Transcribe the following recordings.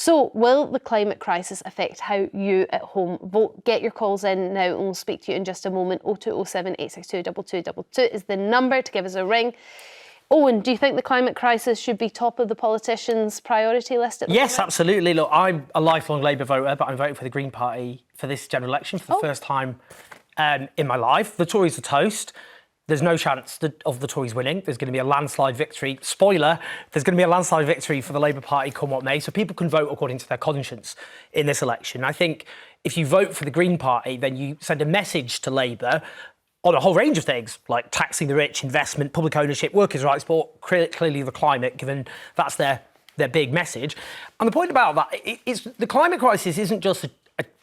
So will the climate crisis affect how you at home vote? Get your calls in now and we'll speak to you in just a moment. 0207 862 2222 is the number to give us a ring. Owen, do you think the climate crisis should be top of the politicians' priority list at the moment? Yes, absolutely. Look, I'm a lifelong Labour voter, but I'm voting for the Green Party for this general election for the first time in my life. The Tories are toast. There's no chance of the Tories winning. There's going to be a landslide victory. Spoiler, there's going to be a landslide victory for the Labour Party come what may. So people can vote according to their conscience in this election. I think if you vote for the Green Party, then you send a message to Labour on a whole range of things, like taxing the rich, investment, public ownership, workers' rights, but clearly the climate, given that's their big message. And the point about that is the climate crisis isn't just a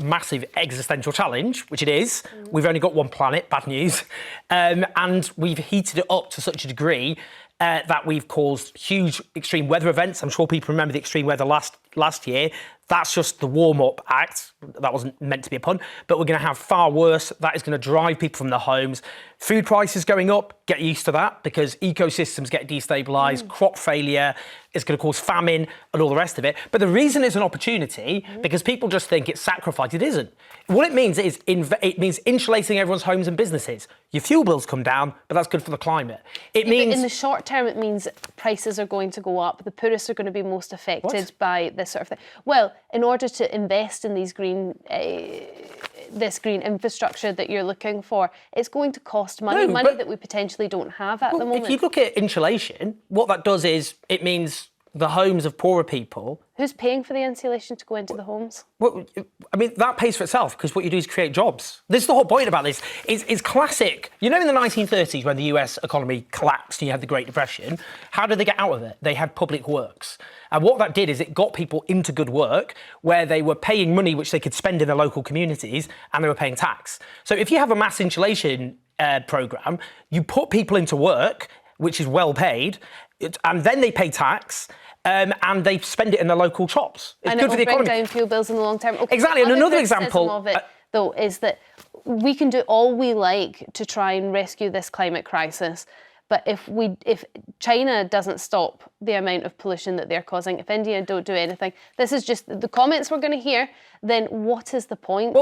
massive existential challenge, which it is. We've only got one planet, bad news. And we've heated it up to such a degree that we've caused huge extreme weather events. I'm sure people remember the extreme weather last year. That's just the warm-up act. That wasn't meant to be a pun. But we're going to have far worse. That is going to drive people from their homes. Food prices going up, get used to that, because ecosystems get destabilised, crop failure is going to cause famine and all the rest of it. But the reason it's an opportunity, because people just think it's sacrifice. It isn't. What it means is it means insulating everyone's homes and businesses. Your fuel bills come down, but that's good for the climate. It means... in the short term, it means prices are going to go up. The poorest are going to be most affected by this sort of thing. Well, in order to invest in these this green infrastructure that you're looking for, it's going to cost money, money that we potentially don't have at the moment. If you look at insulation, what that does is it means the homes of poorer people. Who's paying for the insulation to go into the homes? Well, I mean, that pays for itself, because what you do is create jobs. This is the whole point about this. It's classic. You know, in the 1930s, when the US economy collapsed and you had the Great Depression, how did they get out of it? They had public works. And what that did is it got people into good work where they were paying money which they could spend in their local communities, and they were paying tax. So if you have a mass insulation programme, you put people into work, which is well paid, and then they pay tax, and they spend it in their local shops. It's good for the economy. And it'll bring down fuel bills in the long term. Okay, exactly, and another example of it, though, is that we can do all we like to try and rescue this climate crisis, but if China doesn't stop the amount of pollution that they're causing, if India don't do anything, this is just the comments we're going to hear, then what is the point?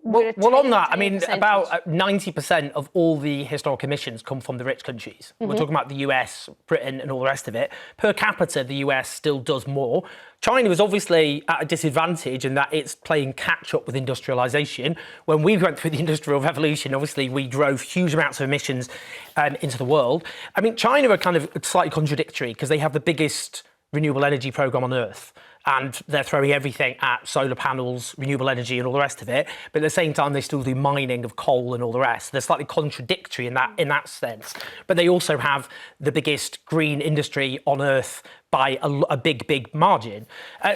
Well, on that, I mean, about 90% of all the historic emissions come from the rich countries. We're talking about the US, Britain and all the rest of it. Per capita, the US still does more. China was obviously at a disadvantage in that it's playing catch-up with industrialisation. When we went through the Industrial Revolution, obviously we drove huge amounts of emissions into the world. I mean, China are kind of slightly contradictory because they have the biggest renewable energy programme on Earth. And they're throwing everything at solar panels, renewable energy and all the rest of it. But at the same time, they still do mining of coal and all the rest. They're slightly contradictory in that sense. But they also have the biggest green industry on Earth by a big margin.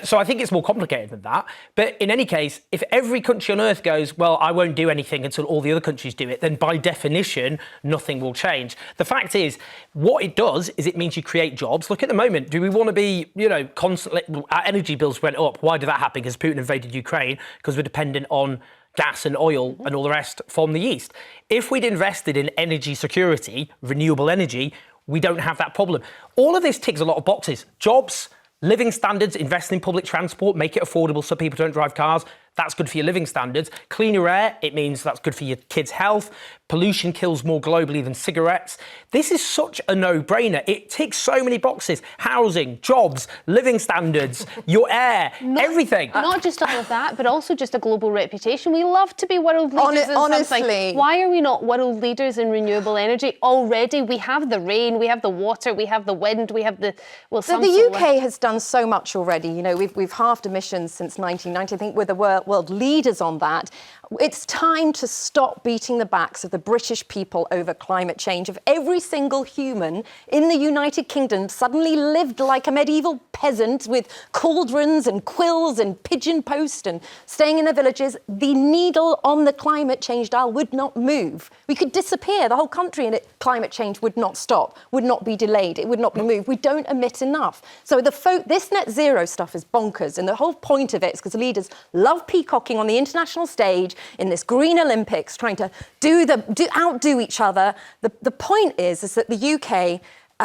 So I think it's more complicated than that. But in any case, if every country on Earth goes, well, I won't do anything until all the other countries do it, then by definition, nothing will change. The fact is, what it does is it means you create jobs. Look, at the moment, do we want to be, constantly... Our energy bills went up. Why did that happen? Because Putin invaded Ukraine, because we're dependent on gas and oil and all the rest from the East. If we'd invested in energy security, renewable energy, we don't have that problem. All of this ticks a lot of boxes. Jobs, living standards, invest in public transport, make it affordable so people don't drive cars. That's good for your living standards. Cleaner air, it means that's good for your kids' health. Pollution kills more globally than cigarettes. This is such a no-brainer. It ticks so many boxes. Housing, jobs, living standards, your air, everything. Not just all of that, but also just a global reputation. We love to be world leaders in something. Why are we not world leaders in renewable energy? Already we have the rain, we have the water, we have the wind, we have the... So the UK has done so much already. We've halved emissions since 1990. I think we're the world leaders on that. It's time to stop beating the backs of the British people over climate change. If every single human in the United Kingdom suddenly lived like a medieval peasant with cauldrons and quills and pigeon post and staying in their villages, the needle on the climate change dial would not move. We could disappear, the whole country, and climate change would not stop, would not be delayed, it would not be moved. We don't emit enough. So this net zero stuff is bonkers, and the whole point of it is because leaders love peacocking on the international stage in this Green Olympics, trying to outdo each other. The point is that the UK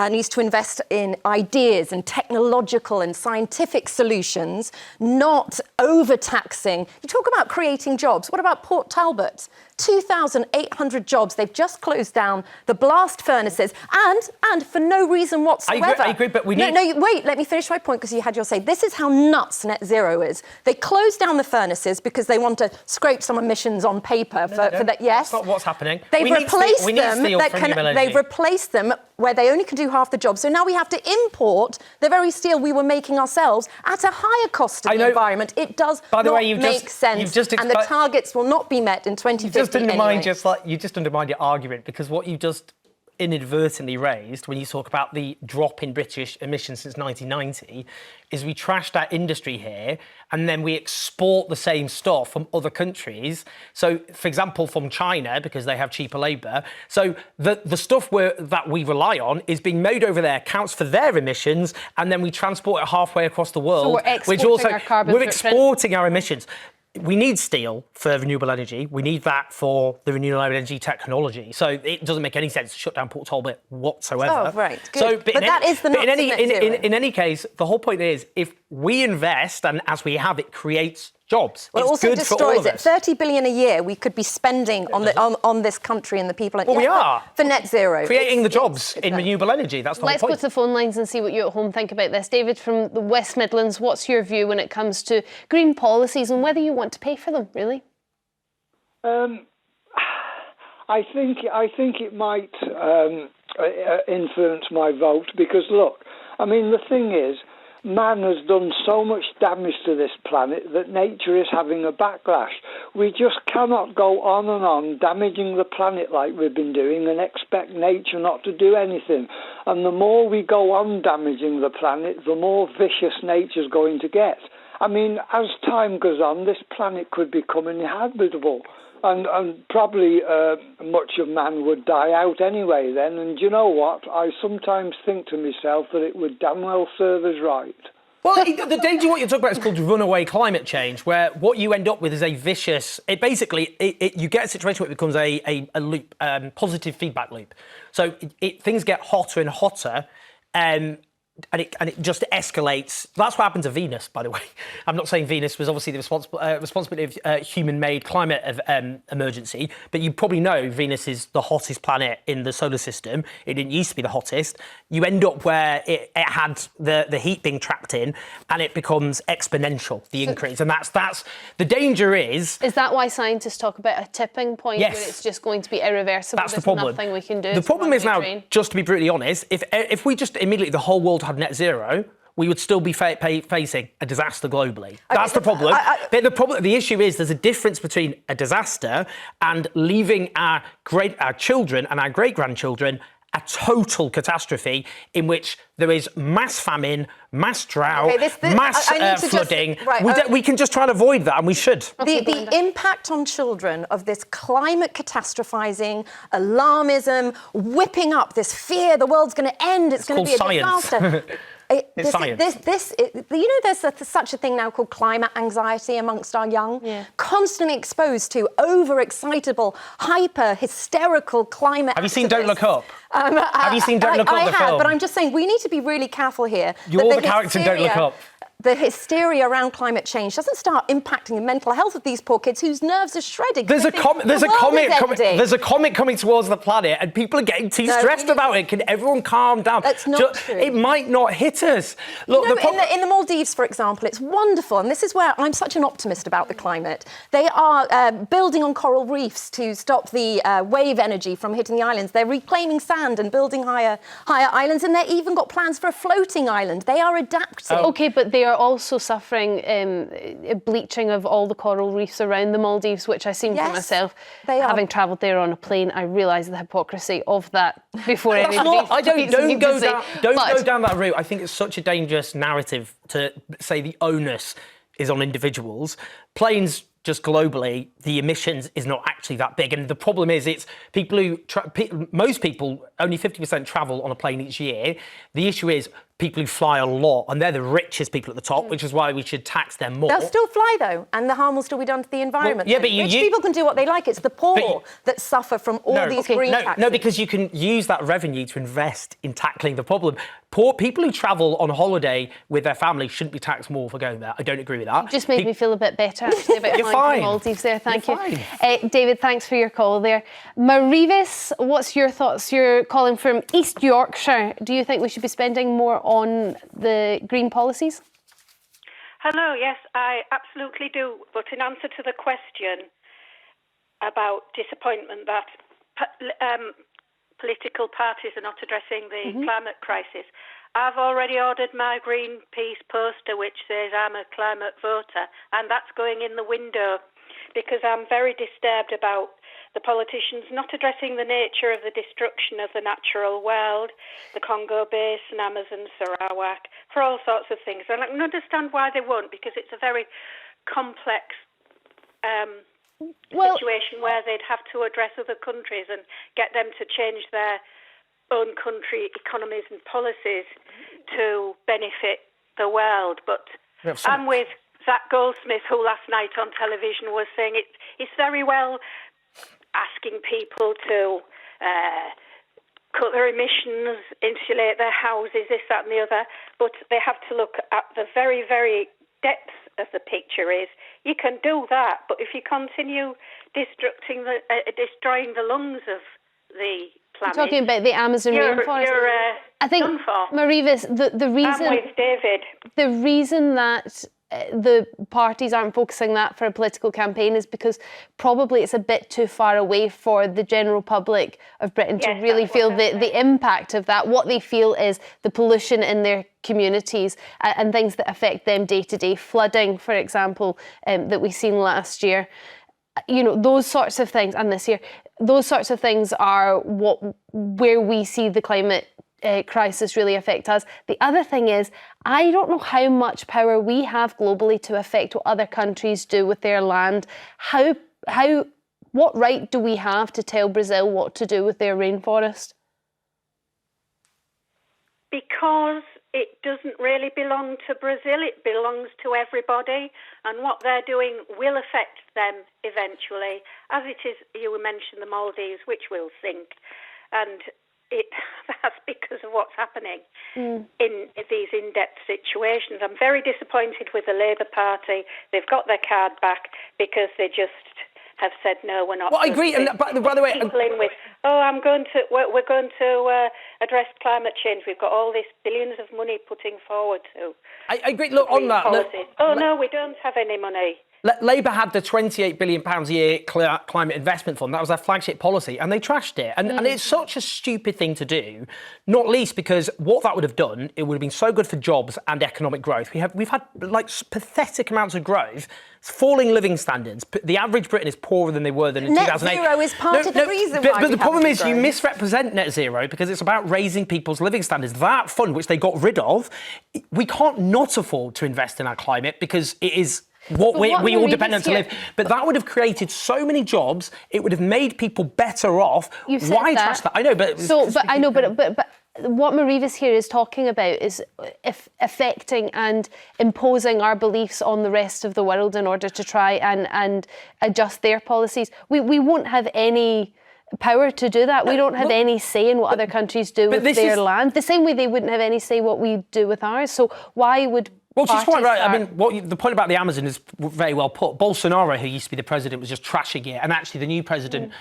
needs to invest in ideas and technological and scientific solutions, not overtaxing. You talk about creating jobs. What about Port Talbot? 2,800 jobs. They've just closed down the blast furnaces and for no reason whatsoever. I agree, but we need... No, wait, let me finish my point because you had your say. This is how nuts net zero is. They closed down the furnaces because they want to scrape some emissions on paper for that. Yes. That's not what's happening. They've replaced them where they only can do half the job. So now we have to import the very steel we were making ourselves at a higher cost to the environment. It does not make sense. And the targets will not be met in 2050 You just undermined your argument, because what you just inadvertently raised when you talk about the drop in British emissions since 1990 is we trashed our industry here and then we export the same stuff from other countries. So, for example, from China, because they have cheaper labour. So the stuff that we rely on is being made over there, counts for their emissions, and then we transport it halfway across the world. So we're exporting our emissions. We need steel for renewable energy. We need that for the renewable energy technology. So it doesn't make any sense to shut down Port Talbot whatsoever. Oh, right. Good. So, but that is the in any case, the whole point is if we invest, and as we have, it creates jobs. Well, it also destroys it. 30 billion a year we could be spending on this country and the people. Well, we are. For net zero. Creating the jobs in renewable energy. That's the whole point. Let's go to the phone lines and see what you at home think about this. David from the West Midlands, what's your view when it comes to green policies and whether you want to pay for them, really? I think it might influence my vote because, look, I mean, the thing is, man has done so much damage to this planet that nature is having a backlash. We just cannot go on and on damaging the planet like we've been doing and expect nature not to do anything. And the more we go on damaging the planet, the more vicious nature's going to get. I mean, as time goes on, this planet could become uninhabitable. And probably much of man would die out anyway then. And you know what? I sometimes think to myself that it would damn well serve us right. Well, the danger of what you're talking about is called runaway climate change, where what you end up with is a vicious... you get a situation where it becomes a loop, positive feedback loop. So things get hotter and hotter, and it just escalates. That's what happened to Venus, by the way. I'm not saying Venus was obviously the responsibility of human-made climate emergency, but you probably know Venus is the hottest planet in the solar system. It didn't used to be the hottest. You end up where it had the heat being trapped in, and it becomes exponential, the increase. And that's the danger is... Is that why scientists talk about a tipping point where it's just going to be irreversible? That's the problem. There's nothing we can do. The problem is now, just to be brutally honest, if we just immediately, the whole world had net zero, we would still be facing a disaster globally. That's the problem. The issue is there's a difference between a disaster and leaving our children and our great-grandchildren a total catastrophe in which there is mass famine, mass drought, mass flooding. We can just try and avoid that, and we should. The impact on children of this climate catastrophizing, alarmism, whipping up this fear, the world's going to end, it's going to be a disaster. It's science. There's such a thing now called climate anxiety amongst our young. Yeah. Constantly exposed to overexcitable, hyper-hysterical climate Have you seen Don't Look Up? Have you seen Don't Look Up, the film? I have, but I'm just saying we need to be really careful here. You're the character in Don't Look Up. The hysteria around climate change doesn't start impacting the mental health of these poor kids whose nerves are shredded. There's a comet coming towards the planet, and people are getting too stressed about it. Can everyone calm down? That's not true. It might not hit us. Look, in the Maldives, for example, it's wonderful, and this is where I'm such an optimist about the climate. They are building on coral reefs to stop the wave energy from hitting the islands. They're reclaiming sand and building higher islands, and they've even got plans for a floating island. They are adapting. Okay, but they are also suffering bleaching of all the coral reefs around the Maldives, which I've seen for myself. Having travelled there on a plane, I realise the hypocrisy of that before anybody. Don't go down that route. I think it's such a dangerous narrative to say the onus is on individuals. Planes, just globally, the emissions is not actually that big. And the problem is it's people who... most people, only 50% travel on a plane each year. The issue is people who fly a lot, and they're the richest people at the top, which is why we should tax them more. They'll still fly, though, and the harm will still be done to the environment. Well, yeah, but rich people can do what they like. It's the poor that suffer from all these green taxes. No, because you can use that revenue to invest in tackling the problem. Poor people who travel on holiday with their family shouldn't be taxed more for going there. I don't agree with that. You just made me feel a bit better, actually, about flying to the Maldives there. Thank you. David, thanks for your call there. Marivis, what's your thoughts? You're calling from East Yorkshire. Do you think we should be spending more on the green policies? Hello, yes, I absolutely do. But in answer to the question about disappointment that political parties are not addressing the climate crisis, I've already ordered my Greenpeace poster which says I'm a climate voter, and that's going in the window because I'm very disturbed about the politicians not addressing the nature of the destruction of the natural world, the Congo Basin, Amazon, Sarawak, for all sorts of things. And I can understand why they won't, because it's a very complex situation where they'd have to address other countries and get them to change their own country economies and policies to benefit the world. But I'm with Zach Goldsmith, who last night on television was saying it's very well asking people to cut their emissions, insulate their houses, this, that and the other, but they have to look at the very, very depth of the picture is you can do that, but if you continue destroying the lungs of the planet... You're talking about the Amazon rainforest. I think, Marivis, the reason... I'm with David. The reason that the parties aren't focusing that for a political campaign is because probably it's a bit too far away for the general public of Britain to really feel the impact of that. What they feel is the pollution in their communities and things that affect them day to day. Flooding, for example, that we've seen last year. You know, those sorts of things, and this year, those sorts of things are where we see the climate crisis really affect us. The other thing is, I don't know how much power we have globally to affect what other countries do with their land. What right do we have to tell Brazil what to do with their rainforest? Because it doesn't really belong to Brazil, it belongs to everybody, and what they're doing will affect them eventually, as it is, you mentioned the Maldives, which will sink, and that's because of what's happening in these in-depth situations. I'm very disappointed with the Labour Party. They've got their card back because they just have said no, we're not. Well, I agree. And by the way, people in with, we're going to address climate change. We've got all this billions of money putting forward to. I agree. Look on that. No, we don't have any money. Labour had the £28 billion a year climate investment fund. That was their flagship policy, and they trashed it. And it's such a stupid thing to do, not least because what that would have done, it would have been so good for jobs and economic growth. We've had like pathetic amounts of growth, falling living standards. The average Briton is poorer than they were in 2008. Net zero is part of the reason why But the problem is you misrepresent net zero because it's about raising people's living standards. That fund, which they got rid of, we can't not afford to invest in our climate because it is... we all depend on to live. But that would have created so many jobs. It would have made people better off. Why trash that? I know, but... But what Marivis here is talking about is affecting and imposing our beliefs on the rest of the world in order to try and adjust their policies. We won't have any power to do that. We don't have any say in what other countries do with their land. The same way they wouldn't have any say what we do with ours. So why would... Well, she's quite right. I mean, the point about the Amazon is very well put. Bolsonaro, who used to be the president, was just trashing it. And actually, the new president,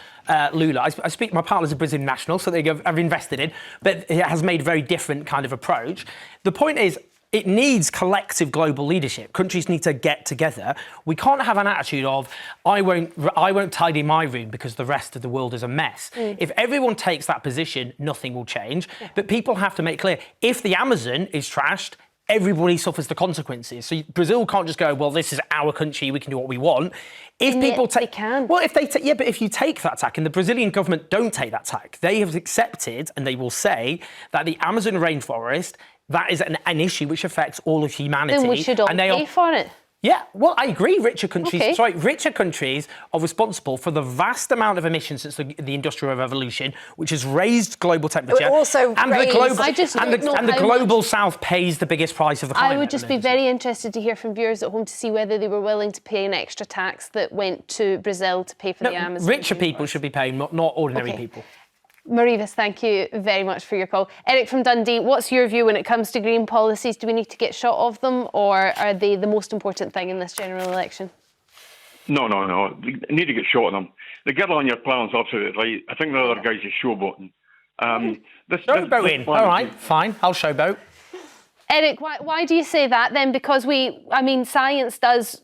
Lula, my partner's a Brazilian national, so I've invested in, but it has made a very different kind of approach. The point is, it needs collective global leadership. Countries need to get together. We can't have an attitude of, I won't tidy my room because the rest of the world is a mess. If everyone takes that position, nothing will change. Yeah. But people have to make clear, if the Amazon is trashed, everybody suffers the consequences. So Brazil can't just go, well, this is our country, we can do what we want. If people take... They can. Well, but if you take that tack, and the Brazilian government don't take that tack, they have accepted, and they will say, that the Amazon rainforest, that is an issue which affects all of humanity. Then we should all pay for it. Yeah, well, I agree. Richer countries, Okay. richer countries are responsible for the vast amount of emissions since the Industrial Revolution, which has raised global temperature. It also and raised- the global, I just and don't know the how global South pays the biggest price of the climate. I would just be very interested to hear from viewers at home to see whether they were willing to pay an extra tax that went to Brazil to pay for the Amazon. Richer people should be paying, not ordinary Okay. people. Marivis, thank you very much for your call. Eric from Dundee, what's your view when it comes to green policies? Do we need to get shot of them, or are they the most important thing in this general election? No. You need to get shot of them. The girl on your plan's absolutely right. I think the other guy's just showboating. Showboating. All right, fine. I'll showboat. Eric, why do you say that then? Because science does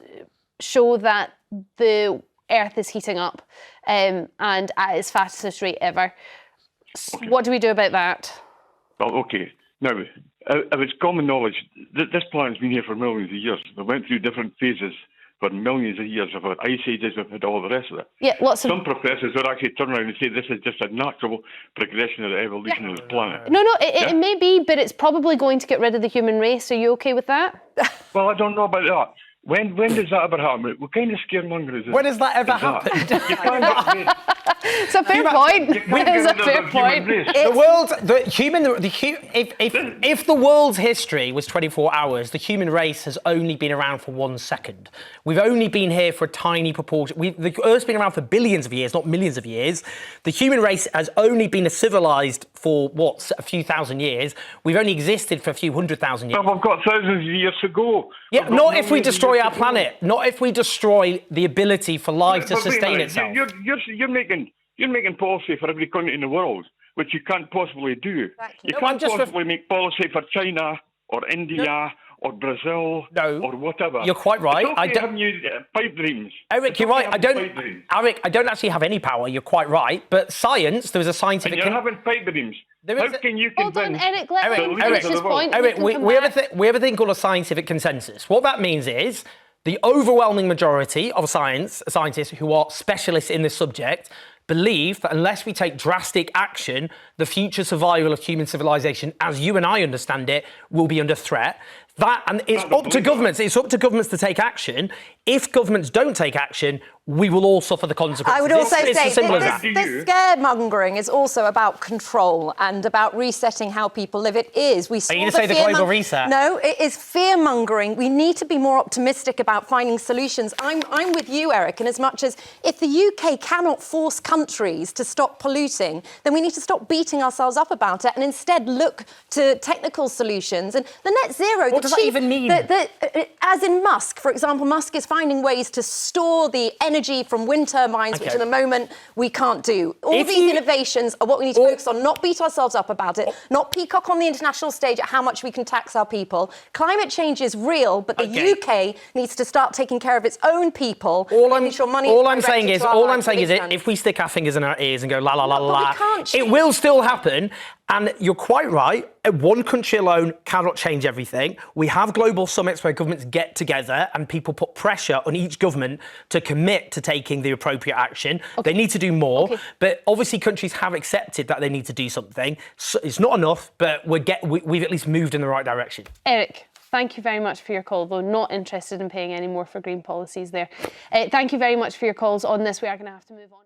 show that the Earth is heating up and at its fastest rate ever. Okay. What do we do about that? Well, okay. Now, if it's common knowledge, this planet's been here for millions of years. We went through different phases for millions of years. We've had ice ages, we've had all the rest of it. Yeah, lots of... Some professors would actually turn around and say this is just a natural progression of the evolution of the planet. No, it may be, but it's probably going to get rid of the human race. Are you okay with that? Well, I don't know about that. When does that ever happen? What kind of scaremonger is this? When has that ever happened? You can't It's a fair point. It's a fair point. If the world's history was 24 hours, the human race has only been around for 1 second. We've only been here for a tiny proportion. The Earth's been around for billions of years, not millions of years. The human race has only been civilized for, a few thousand years. We've only existed for a few 100,000 years. Well, we've got thousands of years to go. Yeah, not if we destroy our planet. Not if we destroy the ability for life to sustain itself. You're making policy for every country in the world, which you can't possibly do. Exactly. You can't possibly make policy for China or India or Brazil or whatever. You're quite right. It's okay having you pipe dreams. Eric, you're right. I don't actually have any power. You're quite right. But science, there was a scientific... And you're having pipe dreams. How can you Hold on, convince... Eric, let him finish his point. Eric, we have a thing called a scientific consensus. What that means is the overwhelming majority of scientists who are specialists in this subject believe that unless we take drastic action, the future survival of human civilization, as you and I understand it, will be under threat. It's up to governments. It's up to governments to take action. If governments don't take action, we will all suffer the consequences. I would also say as simple as that. this scaremongering is also about control and about resetting how people live. It is. We saw Are you going to say the global reset? No, it is fear-mongering. We need to be more optimistic about finding solutions. I'm with you, Eric, in as much as if the UK cannot force countries to stop polluting, then we need to stop beating ourselves up about it and instead look to technical solutions. And the net zero... What does that even mean? As in Musk, for example, Musk is finding ways to store the energy from wind turbines, which at the moment we can't do. All these innovations are what we need to focus on, not beat ourselves up about it, not peacock on the international stage at how much we can tax our people. Climate change is real, but the UK needs to start taking care of its own people. All I'm saying is, if we stick our fingers in our ears and go la la la la, it will still happen. And you're quite right. One country alone cannot change everything. We have global summits where governments get together and people put pressure on each government to commit to taking the appropriate action. They need to do more. But obviously countries have accepted that they need to do something. So it's not enough, but we've at least moved in the right direction. Eric, thank you very much for your call, though not interested in paying any more for green policies there. Thank you very much for your calls on this. We are going to have to move on.